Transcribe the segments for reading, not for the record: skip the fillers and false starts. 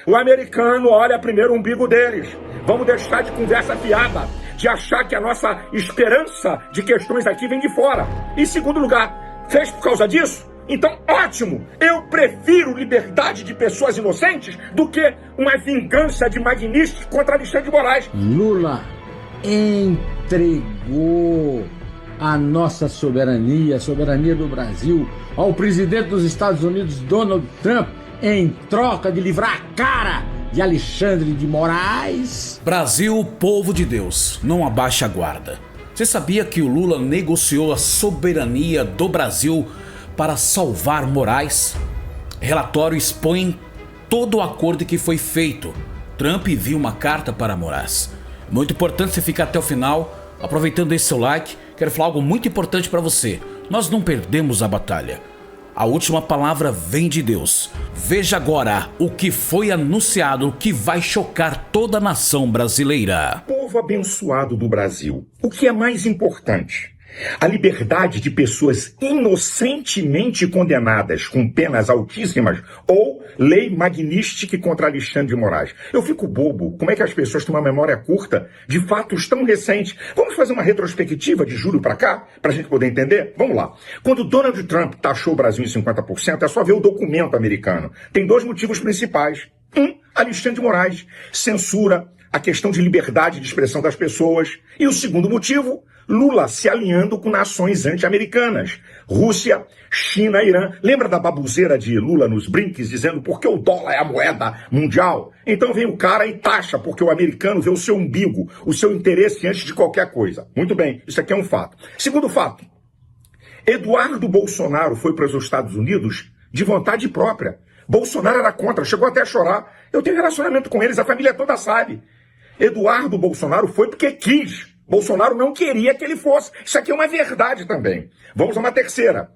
O americano olha primeiro o umbigo deles. Vamos deixar de conversa fiada, de achar que a nossa esperança de questões aqui vem de fora. Em segundo lugar, fez por causa disso? Então, ótimo! Eu prefiro liberdade de pessoas inocentes do que uma vingança de Magnitsky contra Alexandre de Moraes. Lula entregou a nossa soberania, a soberania do Brasil, ao presidente dos Estados Unidos, Donald Trump, em troca de livrar a cara de Alexandre de Moraes. Brasil, povo de Deus, não abaixe a guarda. Você sabia que o Lula negociou a soberania do Brasil para salvar Moraes? Relatório expõe todo o acordo que foi feito. Trump enviou uma carta para Moraes. Muito importante você ficar até o final. Aproveitando esse seu like, quero falar algo muito importante para você. Nós não perdemos a batalha. A última palavra vem de Deus. Veja agora o que foi anunciado que vai chocar toda a nação brasileira. Povo abençoado do Brasil, o que é mais importante? A liberdade de pessoas inocentemente condenadas com penas altíssimas ou lei Magnitsky contra Alexandre de Moraes? Eu fico bobo. Como é que as pessoas têm uma memória curta de fatos tão recentes? Vamos fazer uma retrospectiva de julho para cá, para a gente poder entender? Vamos lá. Quando Donald Trump taxou o Brasil em 50%, é só ver o documento americano. Tem dois motivos principais. Alexandre de Moraes, censura, a questão de liberdade de expressão das pessoas. E o segundo motivo, Lula se alinhando com nações anti-americanas. Rússia, China, Irã. Lembra da babuzeira de Lula nos brinques, dizendo porque o dólar é a moeda mundial? Então vem o cara e taxa, porque o americano vê o seu umbigo, o seu interesse antes de qualquer coisa. Muito bem, isso aqui é um fato. Segundo fato, Eduardo Bolsonaro foi para os Estados Unidos de vontade própria. Bolsonaro era contra, chegou até a chorar. Eu tenho relacionamento com eles, a família toda sabe. Eduardo Bolsonaro foi porque quis. Bolsonaro não queria que ele fosse. Isso aqui é uma verdade também. Vamos a uma terceira.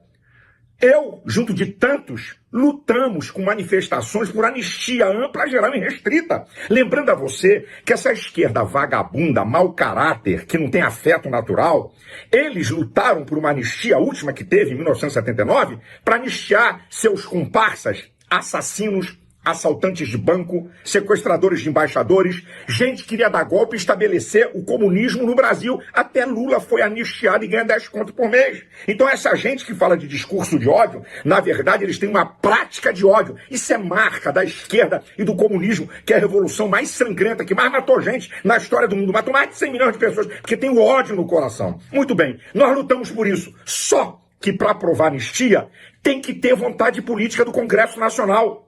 Eu, junto de tantos, lutamos com manifestações por anistia ampla, geral e restrita. Lembrando a você que essa esquerda vagabunda, mau caráter, que não tem afeto natural, eles lutaram por uma anistia última que teve em 1979 para anistiar seus comparsas, assassinos, assaltantes de banco, sequestradores de embaixadores, gente que queria dar golpe e estabelecer o comunismo no Brasil. Até Lula foi anistiado e ganha 10 conto por mês. Então essa gente que fala de discurso de ódio, na verdade eles têm uma prática de ódio. Isso é marca da esquerda e do comunismo, que é a revolução mais sangrenta, que mais matou gente na história do mundo. Matou mais de 100 milhões de pessoas, porque tem o ódio no coração. Muito bem, nós lutamos por isso. Só que para aprovar anistia, tem que ter vontade política do Congresso Nacional.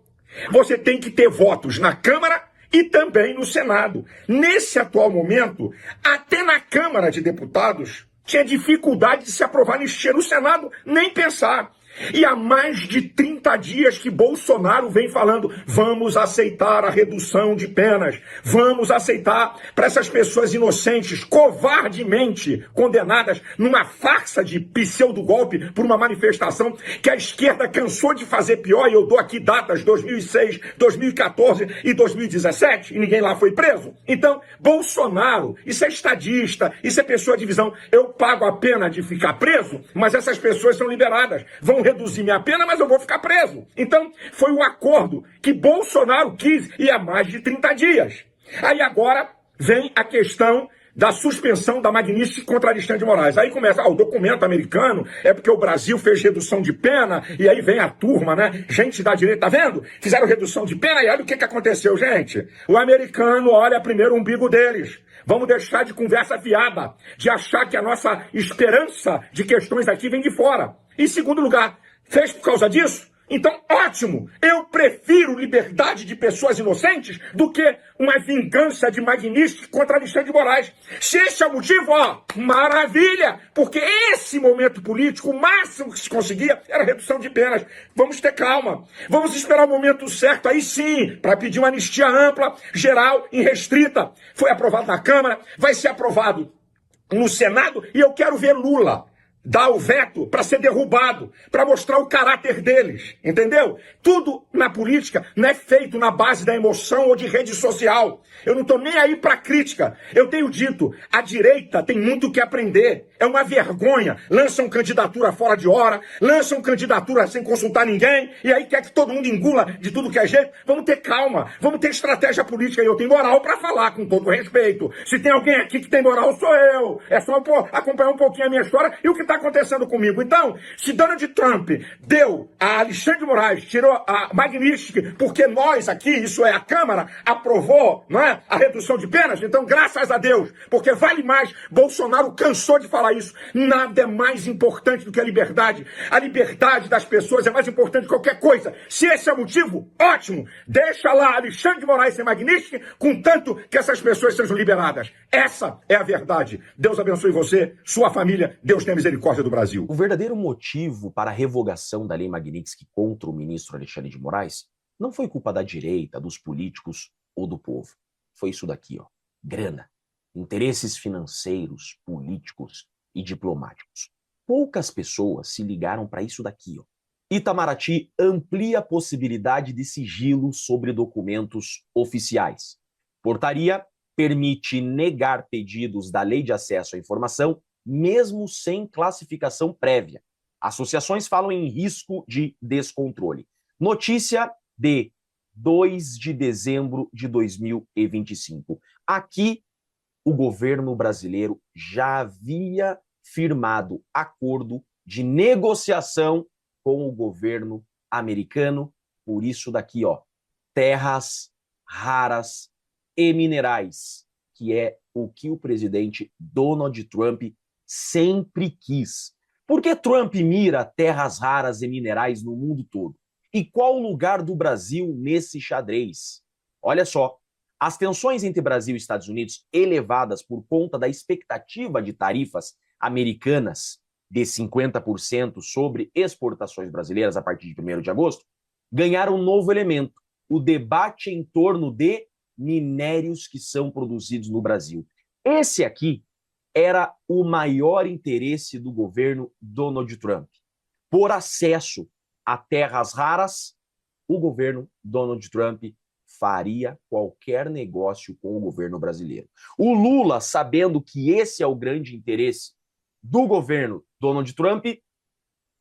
Você tem que ter votos na Câmara e também no Senado. Nesse atual momento, até na Câmara de Deputados, tinha dificuldade de se aprovar anistia. No Senado, nem pensar. E há mais de 30 dias que Bolsonaro vem falando, vamos aceitar a redução de penas, vamos aceitar para essas pessoas inocentes, covardemente condenadas numa farsa de pseudo-golpe por uma manifestação que a esquerda cansou de fazer pior, e eu dou aqui datas 2006, 2014 e 2017, e ninguém lá foi preso. Então, Bolsonaro, isso é estadista, isso é pessoa de visão. Eu pago a pena de ficar preso, mas essas pessoas são liberadas, vão reduzir minha pena, mas eu vou ficar preso. Então, foi o acordo que Bolsonaro quis e há mais de 30 dias. Aí agora vem a questão da suspensão da Magnitsky contra Alexandre de Moraes. Aí começa, o documento americano é porque o Brasil fez redução de pena, e aí vem a turma, né? Gente da direita, tá vendo? Fizeram redução de pena e olha o que aconteceu, gente. O americano olha primeiro o umbigo deles. Vamos deixar de conversa fiada, de achar que a nossa esperança de questões aqui vem de fora. Em segundo lugar, fez por causa disso? Então, ótimo! Eu prefiro liberdade de pessoas inocentes do que uma vingança de Magnitsky contra Alexandre de Moraes. Se esse é o motivo, maravilha! Porque esse momento político, o máximo que se conseguia era redução de penas. Vamos ter calma. Vamos esperar o momento certo, aí sim, para pedir uma anistia ampla, geral e restrita. Foi aprovado na Câmara, vai ser aprovado no Senado, e eu quero ver Lula dá o veto para ser derrubado, para mostrar o caráter deles, entendeu? Tudo na política não é feito na base da emoção ou de rede social. Eu não estou nem aí para crítica. Eu tenho dito, a direita tem muito o que aprender. É uma vergonha. Lançam candidatura fora de hora, lançam candidatura sem consultar ninguém, e aí quer que todo mundo engula de tudo que é jeito. Vamos ter calma, vamos ter estratégia política, e eu tenho moral para falar, com todo respeito. Se tem alguém aqui que tem moral, sou eu. É só acompanhar um pouquinho a minha história e o que está acontecendo comigo. Então, se Donald Trump deu a Alexandre de Moraes, tirou a Magnitsky, porque nós aqui, isso é a Câmara, aprovou, não é, a redução de penas, então graças a Deus, porque vale mais. Bolsonaro cansou de falar isso. Nada é mais importante do que a liberdade. A liberdade das pessoas é mais importante que qualquer coisa. Se esse é o motivo, ótimo. Deixa lá Alexandre de Moraes e Magnitsky, contanto que essas pessoas sejam liberadas. Essa é a verdade. Deus abençoe você, sua família. Deus tenha misericórdia do Brasil. O verdadeiro motivo para a revogação da lei Magnitsky contra o ministro Alexandre de Moraes não foi culpa da direita, dos políticos ou do povo. Foi isso daqui, ó. Grana. Interesses financeiros, políticos e diplomáticos. Poucas pessoas se ligaram para isso daqui, ó. Itamaraty amplia a possibilidade de sigilo sobre documentos oficiais. Portaria permite negar pedidos da Lei de Acesso à Informação, mesmo sem classificação prévia. Associações falam em risco de descontrole. Notícia de 2 de dezembro de 2025. Aqui, o governo brasileiro já havia firmado acordo de negociação com o governo americano, por isso daqui, ó, terras raras e minerais, que é o que o presidente Donald Trump sempre quis. Por que Trump mira terras raras e minerais no mundo todo? E qual o lugar do Brasil nesse xadrez? Olha só, as tensões entre Brasil e Estados Unidos, elevadas por conta da expectativa de tarifas americanas de 50% sobre exportações brasileiras a partir de 1º de agosto, ganharam um novo elemento, o debate em torno de minérios que são produzidos no Brasil. Esse aqui era o maior interesse do governo Donald Trump. Por acesso a terras raras, o governo Donald Trump faria qualquer negócio com o governo brasileiro. O Lula, sabendo que esse é o grande interesse do governo Donald Trump,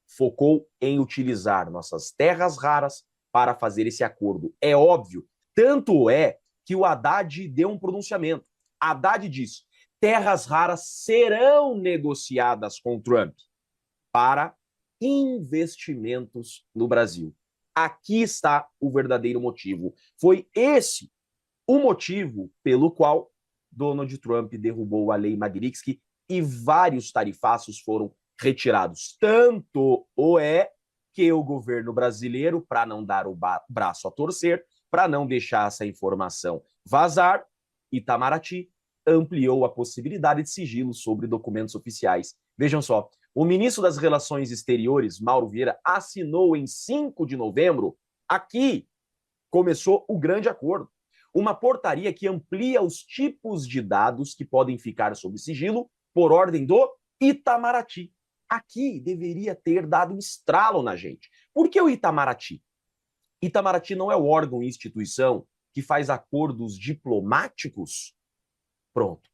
focou em utilizar nossas terras raras para fazer esse acordo. É óbvio, tanto é que o Haddad deu um pronunciamento. Haddad disse: terras raras serão negociadas com Trump para investimentos no Brasil. Aqui está o verdadeiro motivo. Foi esse o motivo pelo qual Donald Trump derrubou a lei Magnitsky e vários tarifaços foram retirados. Tanto é que o governo brasileiro, para não dar o braço a torcer, para não deixar essa informação vazar, Itamaraty ampliou a possibilidade de sigilo sobre documentos oficiais. Vejam só, o ministro das Relações Exteriores, Mauro Vieira, assinou em 5 de novembro, aqui começou o grande acordo, uma portaria que amplia os tipos de dados que podem ficar sob sigilo por ordem do Itamaraty. Aqui deveria ter dado um estralo na gente. Por que o Itamaraty? Itamaraty não é o órgão e instituição que faz acordos diplomáticos? Pronto.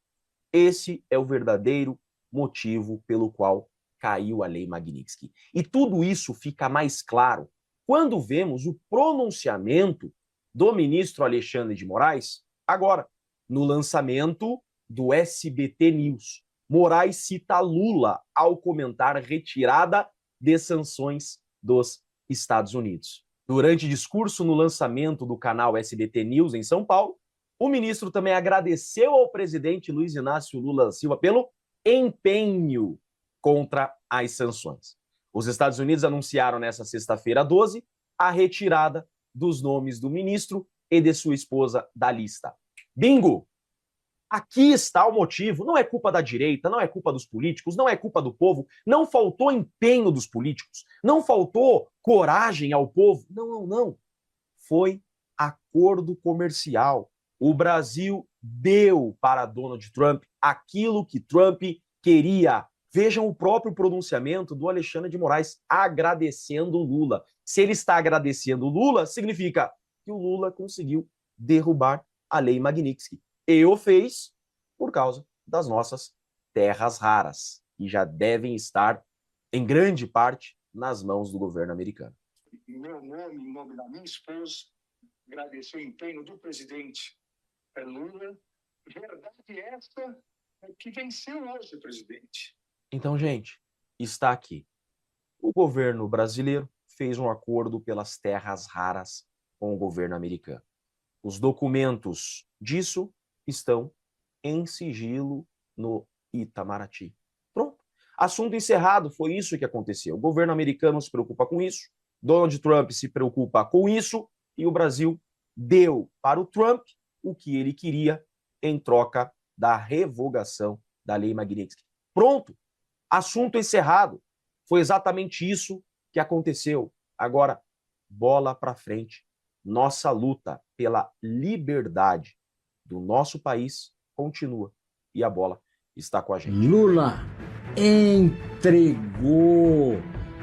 Esse é o verdadeiro motivo pelo qual caiu a lei Magnitsky. E tudo isso fica mais claro quando vemos o pronunciamento do ministro Alexandre de Moraes agora, no lançamento do SBT News. Moraes cita Lula ao comentar retirada de sanções dos Estados Unidos. Durante discurso no lançamento do canal SBT News em São Paulo, o ministro também agradeceu ao presidente Luiz Inácio Lula da Silva pelo empenho contra as sanções. Os Estados Unidos anunciaram nesta sexta-feira 12 a retirada dos nomes do ministro e de sua esposa da lista. Bingo! Aqui está o motivo. Não é culpa da direita, não é culpa dos políticos, não é culpa do povo. Não faltou empenho dos políticos, não faltou coragem ao povo. Não, não, não. Foi acordo comercial. O Brasil deu para Donald Trump aquilo que Trump queria. Vejam o próprio pronunciamento do Alexandre de Moraes agradecendo o Lula. Se ele está agradecendo o Lula, significa que o Lula conseguiu derrubar a lei Magnitsky. E o fez por causa das nossas terras raras. e já devem estar, em grande parte, nas mãos do governo americano. Em meu nome, em nome da minha esposa, agradecer o empenho do presidente Lula. Verdade essa que venceu hoje, presidente. Então, gente, está aqui. O governo brasileiro fez um acordo pelas terras raras com o governo americano. Os documentos disso estão em sigilo no Itamaraty. Pronto. Assunto encerrado, foi isso que aconteceu. O governo americano se preocupa com isso, Donald Trump se preocupa com isso, e o Brasil deu para o Trump o que ele queria em troca da revogação da Lei Magnitsky. Pronto. Assunto encerrado. Foi exatamente isso que aconteceu. Agora, bola para frente. Nossa luta pela liberdade do nosso país continua. E a bola está com a gente. Lula entregou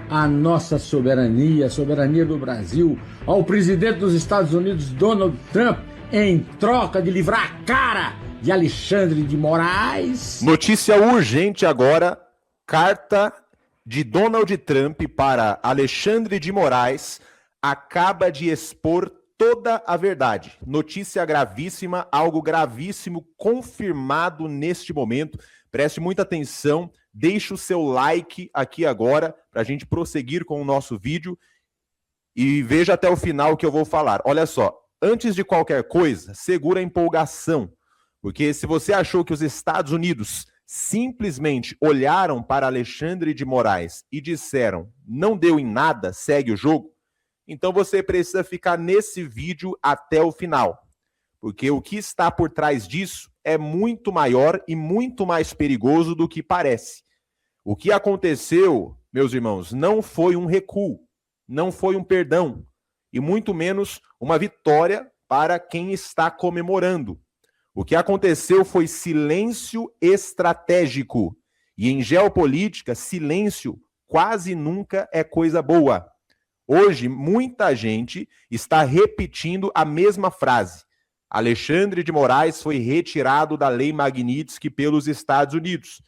a nossa soberania, a soberania do Brasil, ao presidente dos Estados Unidos, Donald Trump, em troca de livrar a cara de Alexandre de Moraes. Notícia urgente agora. Carta de Donald Trump para Alexandre de Moraes acaba de expor toda a verdade. Notícia gravíssima, algo gravíssimo confirmado neste momento. Preste muita atenção, deixe o seu like aqui agora para a gente prosseguir com o nosso vídeo e veja até o final o que eu vou falar. Olha só, antes de qualquer coisa, segura a empolgação, porque se você achou que os Estados Unidos simplesmente olharam para Alexandre de Moraes e disseram, não deu em nada, segue o jogo, então você precisa ficar nesse vídeo até o final. Porque o que está por trás disso é muito maior e muito mais perigoso do que parece. O que aconteceu, meus irmãos, não foi um recuo, não foi um perdão, e muito menos uma vitória para quem está comemorando. O que aconteceu foi silêncio estratégico. E em geopolítica, silêncio quase nunca é coisa boa. Hoje, muita gente está repetindo a mesma frase. Alexandre de Moraes foi retirado da Lei Magnitsky pelos Estados Unidos.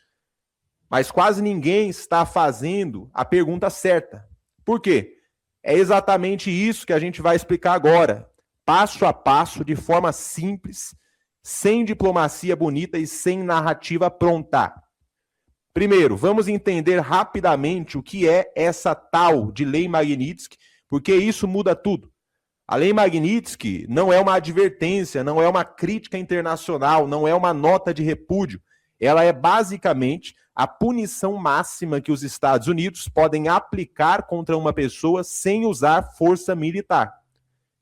Mas quase ninguém está fazendo a pergunta certa. Por quê? É exatamente isso que a gente vai explicar agora. Passo a passo, de forma simples, sem diplomacia bonita e sem narrativa pronta. Primeiro, vamos entender rapidamente o que é essa tal de Lei Magnitsky, porque isso muda tudo. A Lei Magnitsky não é uma advertência, não é uma crítica internacional, não é uma nota de repúdio. Ela é basicamente a punição máxima que os Estados Unidos podem aplicar contra uma pessoa sem usar força militar.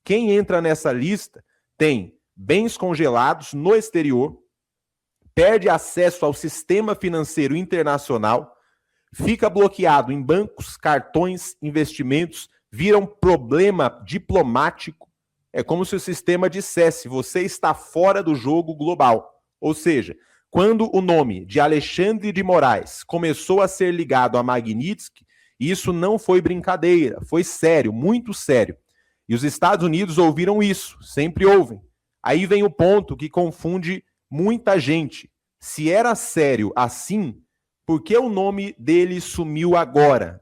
Quem entra nessa lista tem bens congelados no exterior, perde acesso ao sistema financeiro internacional, fica bloqueado em bancos, cartões, investimentos, vira um problema diplomático. É como se o sistema dissesse, você está fora do jogo global. Ou seja, quando o nome de Alexandre de Moraes começou a ser ligado a Magnitsky, isso não foi brincadeira, foi sério, muito sério. E os Estados Unidos ouviram isso, sempre ouvem. Aí vem o ponto que confunde muita gente. Se era sério assim, por que o nome dele sumiu agora?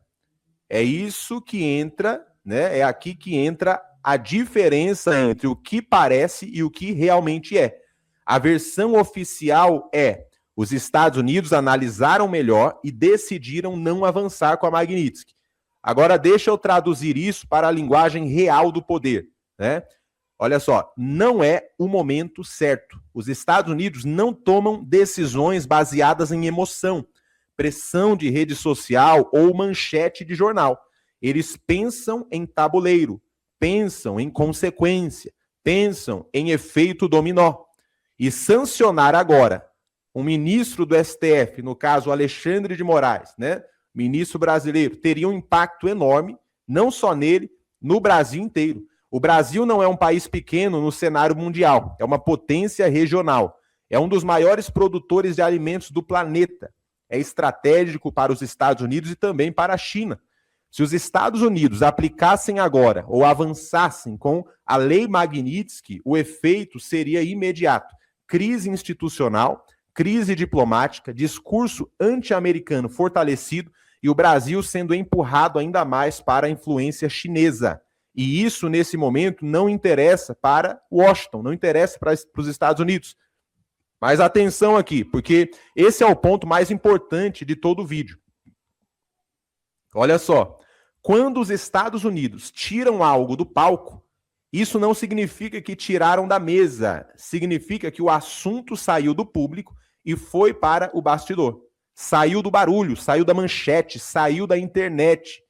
É isso que entra, né? É aqui que entra a diferença entre o que parece e o que realmente é. A versão oficial é: os Estados Unidos analisaram melhor e decidiram não avançar com a Magnitsky. Agora deixa eu traduzir isso para a linguagem real do poder, né? Olha só, não é o momento certo. Os Estados Unidos não tomam decisões baseadas em emoção, pressão de rede social ou manchete de jornal. Eles pensam em tabuleiro, pensam em consequência, pensam em efeito dominó. E sancionar agora um ministro do STF, no caso Alexandre de Moraes, né, ministro brasileiro, teria um impacto enorme, não só nele, no Brasil inteiro. O Brasil não é um país pequeno no cenário mundial, é uma potência regional, é um dos maiores produtores de alimentos do planeta, é estratégico para os Estados Unidos e também para a China. Se os Estados Unidos aplicassem agora ou avançassem com a Lei Magnitsky, o efeito seria imediato. Crise institucional, crise diplomática, discurso anti-americano fortalecido e o Brasil sendo empurrado ainda mais para a influência chinesa. E isso, nesse momento, não interessa para Washington, não interessa para os Estados Unidos. Mas atenção aqui, porque esse é o ponto mais importante de todo o vídeo. Olha só, quando os Estados Unidos tiram algo do palco, isso não significa que tiraram da mesa, significa que o assunto saiu do público e foi para o bastidor. Saiu do barulho, saiu da manchete, saiu da internet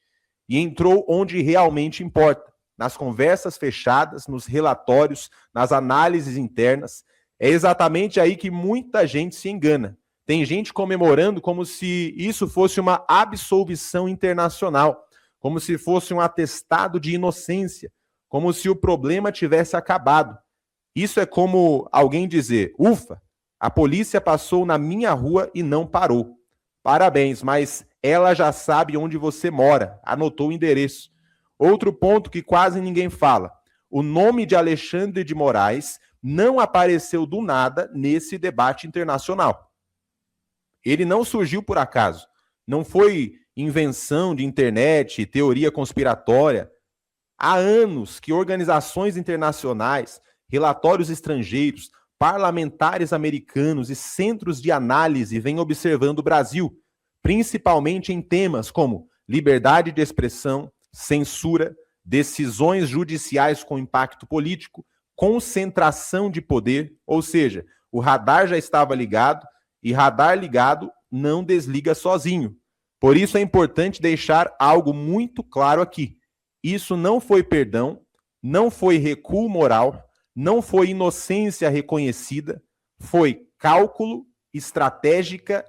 e entrou onde realmente importa, nas conversas fechadas, nos relatórios, nas análises internas. É exatamente aí que muita gente se engana. Tem gente comemorando como se isso fosse uma absolvição internacional, como se fosse um atestado de inocência, como se o problema tivesse acabado. Isso é como alguém dizer: ufa, a polícia passou na minha rua e não parou. Parabéns, mas ela já sabe onde você mora, anotou o endereço. Outro ponto que quase ninguém fala: o nome de Alexandre de Moraes não apareceu do nada nesse debate internacional. Ele não surgiu por acaso. Não foi invenção de internet, teoria conspiratória. Há anos que organizações internacionais, relatórios estrangeiros, parlamentares americanos e centros de análise vêm observando o Brasil, principalmente em temas como liberdade de expressão, censura, decisões judiciais com impacto político, concentração de poder, ou seja, o radar já estava ligado e radar ligado não desliga sozinho. Por isso é importante deixar algo muito claro aqui. Isso não foi perdão, não foi recuo moral, não foi inocência reconhecida, foi cálculo, estratégia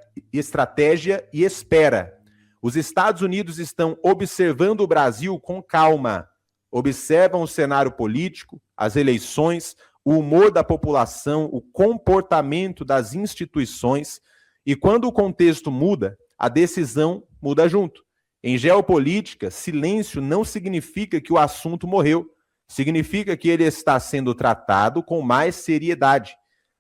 e espera. Os Estados Unidos estão observando o Brasil com calma. Observam o cenário político, as eleições, o humor da população, o comportamento das instituições. E quando o contexto muda, a decisão muda junto. Em geopolítica, silêncio não significa que o assunto morreu. Significa que ele está sendo tratado com mais seriedade.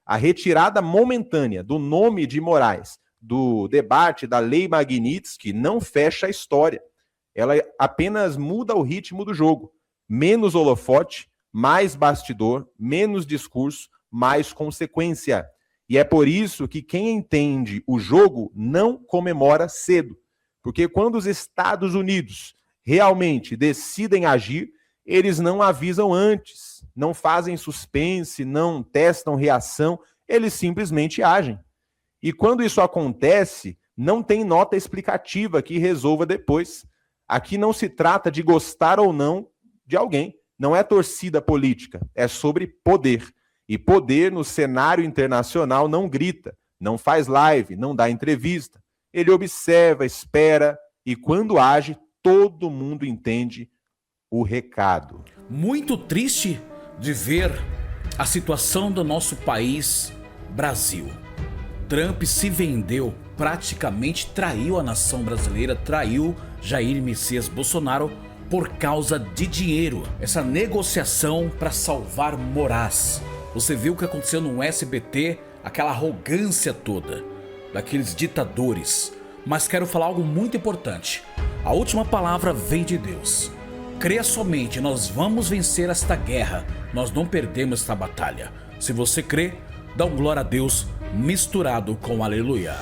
A retirada momentânea do nome de Moraes do debate da Lei Magnitsky não fecha a história. Ela apenas muda o ritmo do jogo. Menos holofote, mais bastidor, menos discurso, mais consequência. E é por isso que quem entende o jogo não comemora cedo. Porque quando os Estados Unidos realmente decidem agir, eles não avisam antes, não fazem suspense, não testam reação, eles simplesmente agem. E quando isso acontece, não tem nota explicativa que resolva depois. Aqui não se trata de gostar ou não de alguém. Não é torcida política, é sobre poder. E poder no cenário internacional não grita, não faz live, não dá entrevista. Ele observa, espera e quando age, todo mundo entende o recado. Muito triste de ver a situação do nosso país, Brasil. Trump se vendeu, praticamente traiu a nação brasileira, traiu Jair Messias Bolsonaro por causa de dinheiro. Essa negociação para salvar Moraes. Você viu o que aconteceu no SBT, aquela arrogância toda daqueles ditadores. Mas quero falar algo muito importante. A última palavra vem de Deus. Creia somente, nós vamos vencer esta guerra. Nós não perdemos esta batalha. Se você crê, dá um glória a Deus misturado com aleluia.